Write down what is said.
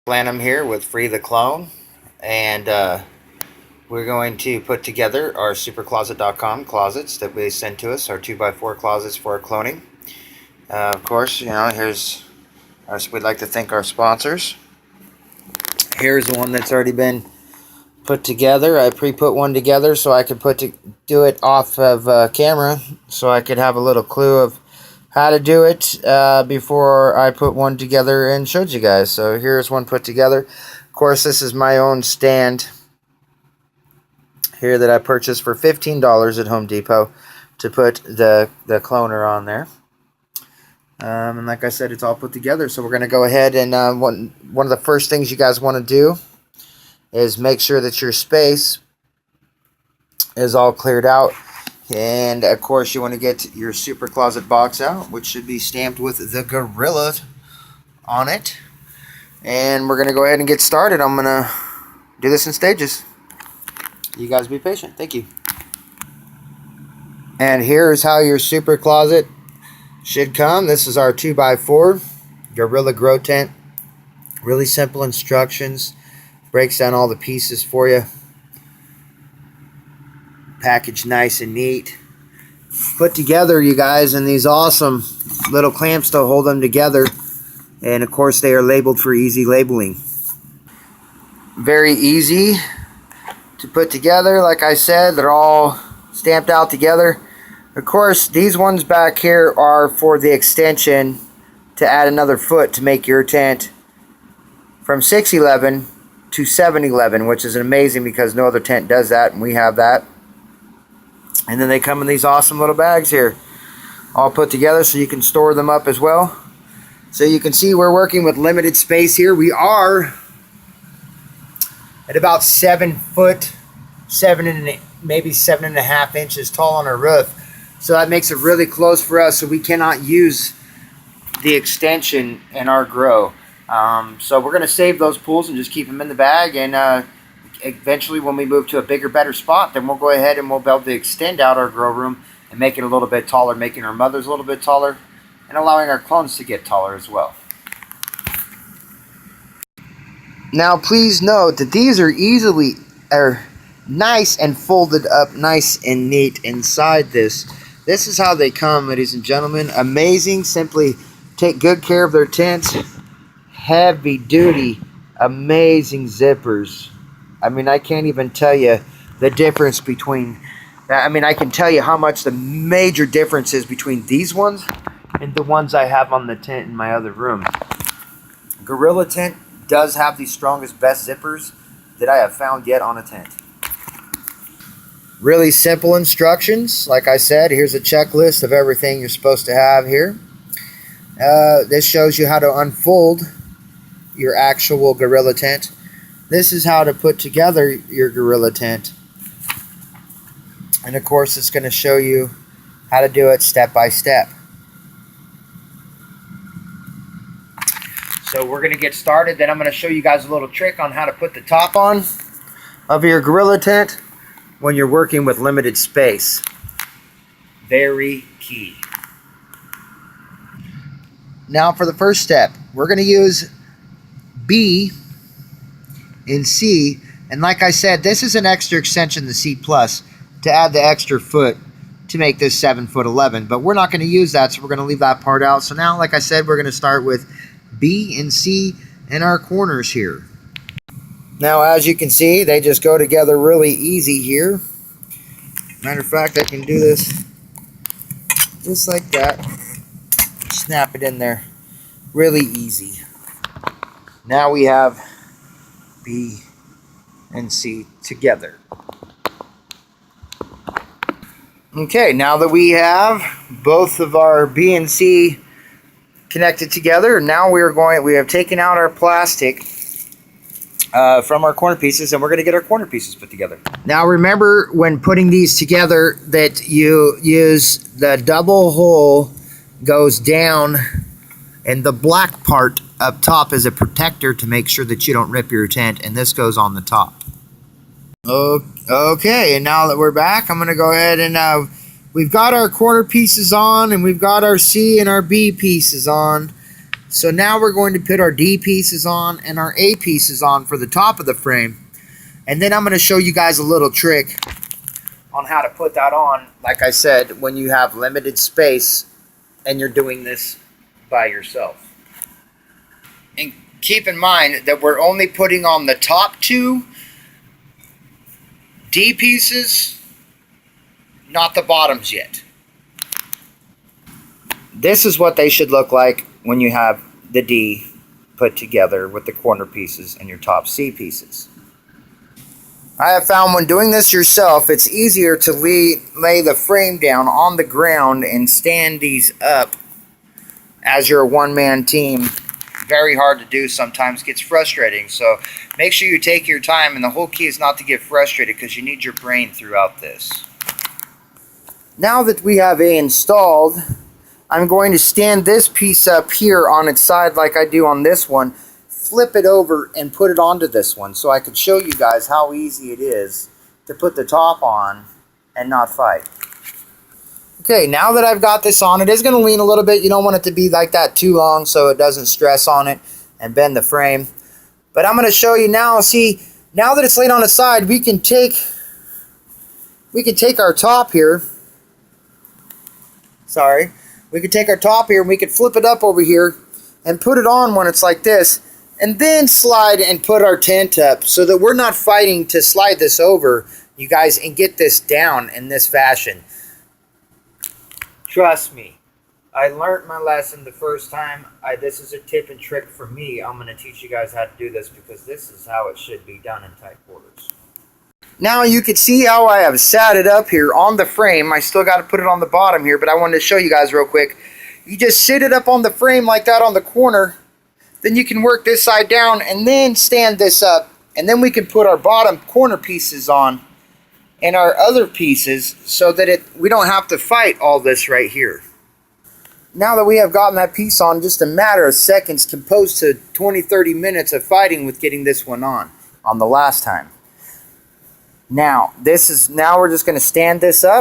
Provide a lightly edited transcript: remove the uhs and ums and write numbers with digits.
Blanham here with Free the Clone, and we're going to put together our supercloset.com closets that they sent to us, our 2x4 closets for our cloning. Of course, we'd like to thank our sponsors. Here's one that's already been put together. I pre-put one together so I could do it off of camera, so I could have a little clue of how to do it before I put one together and showed you guys. So here's one put together. Of course, this is my own stand here that I purchased for $15 at Home Depot to put the cloner on there. And like I said, it's all put together. So we're going to go ahead and one of the first things you guys want to do is make sure that your space is all cleared out. And of course you want to get your super closet box out, which should be stamped with the gorilla on it. And we're going to go ahead and get started. I'm going to do this in stages. You guys be patient. Thank you. And here's how your super closet should come. This is our 2x4 Gorilla Grow Tent. Really simple instructions. Breaks down all the pieces for you. Packaged nice and neat. Put together, you guys, in these awesome little clamps to hold them together. And of course they are labeled for easy labeling. Very easy to put together. Like I said, they're all stamped out together. Of course, these ones back here are for the extension to add another foot to make your tent from 6'11" to 7'11", which is amazing because no other tent does that, and we have that. And then they come in these awesome little bags here, all put together so you can store them up as well. So you can see we're working with limited space here. We are at about 7 foot, maybe 7.5 inches tall on our roof. So that makes it really close for us, so we cannot use the extension in our grow. So we're going to save those pools and just keep them in the bag, and eventually when we move to a bigger, better spot, then we'll go ahead and we'll be able to extend out our grow room and make it a little bit taller, making our mothers a little bit taller and allowing our clones to get taller as well. Now please note that these are nice and folded up nice and neat inside this. This is how they come, ladies and gentlemen. Amazing. Simply take good care of their tents. Heavy duty, amazing zippers. I mean, I can't even tell you the difference between, I can tell you how much the major difference is between these ones and the ones I have on the tent in my other room. Gorilla Tent does have the strongest, best zippers that I have found yet on a tent. Really simple instructions. Like I said, here's a checklist of everything you're supposed to have here. This shows you how to unfold your actual Gorilla Tent. This is how to put together your Gorilla Tent. And of course, it's going to show you how to do it step by step. So we're going to get started. Then I'm going to show you guys a little trick on how to put the top on of your Gorilla Tent when you're working with limited space. Very key. Now for the first step, we're going to use B and C, and like I said, this is an extra extension, the C plus, to add the extra foot to make this 7'11", but we're not going to use that, so we're going to leave that part out. So now, like I said, we're going to start with B and C in our corners here. Now, as you can see, they just go together really easy here. Matter of fact, I can do this just like that. Snap it in there. Really easy. Now we have B and C together. Okay, now that we have both of our B and C connected together, now we have taken out our plastic from our corner pieces, and we're going to get our corner pieces put together. Now remember, when putting these together, that you use the double hole goes down, and the black part up top is a protector to make sure that you don't rip your tent, and this goes on the top. Okay, and now that we're back, I'm going to go ahead and we've got our corner pieces on, and we've got our C and our B pieces on. So now we're going to put our D pieces on and our A pieces on for the top of the frame. And then I'm going to show you guys a little trick on how to put that on, like I said, when you have limited space and you're doing this by yourself. And keep in mind that we're only putting on the top two D pieces, not the bottoms yet. This is what they should look like when you have the D put together with the corner pieces and your top C pieces. I have found when doing this yourself, it's easier to lay the frame down on the ground and stand these up as your one-man team. Very hard to do, sometimes gets frustrating. So make sure you take your time, and the whole key is not to get frustrated because you need your brain throughout this. Now that we have A installed, I'm going to stand this piece up here on its side like I do on this one, flip it over and put it onto this one so I could show you guys how easy it is to put the top on and not fight. Okay, now that I've got this on, it is going to lean a little bit. You don't want it to be like that too long so it doesn't stress on it and bend the frame. But I'm going to show you now. See, now that it's laid on the side, we can take our top here. Sorry. We can take our top here and we can flip it up over here and put it on when it's like this. And then slide and put our tent up so that we're not fighting to slide this over, you guys, and get this down in this fashion. Trust me, I learned my lesson the first time. This is a tip and trick for me. I'm going to teach you guys how to do this because this is how it should be done in tight quarters. Now you can see how I have sat it up here on the frame. I still got to put it on the bottom here, but I wanted to show you guys real quick. You just sit it up on the frame like that on the corner. Then you can work this side down and then stand this up. And then we can put our bottom corner pieces on and our other pieces so that we don't have to fight all this right here. Now that we have gotten that piece on, just a matter of seconds composed to 20-30 minutes of fighting with getting this one on the last time. Now we're just going to stand this up.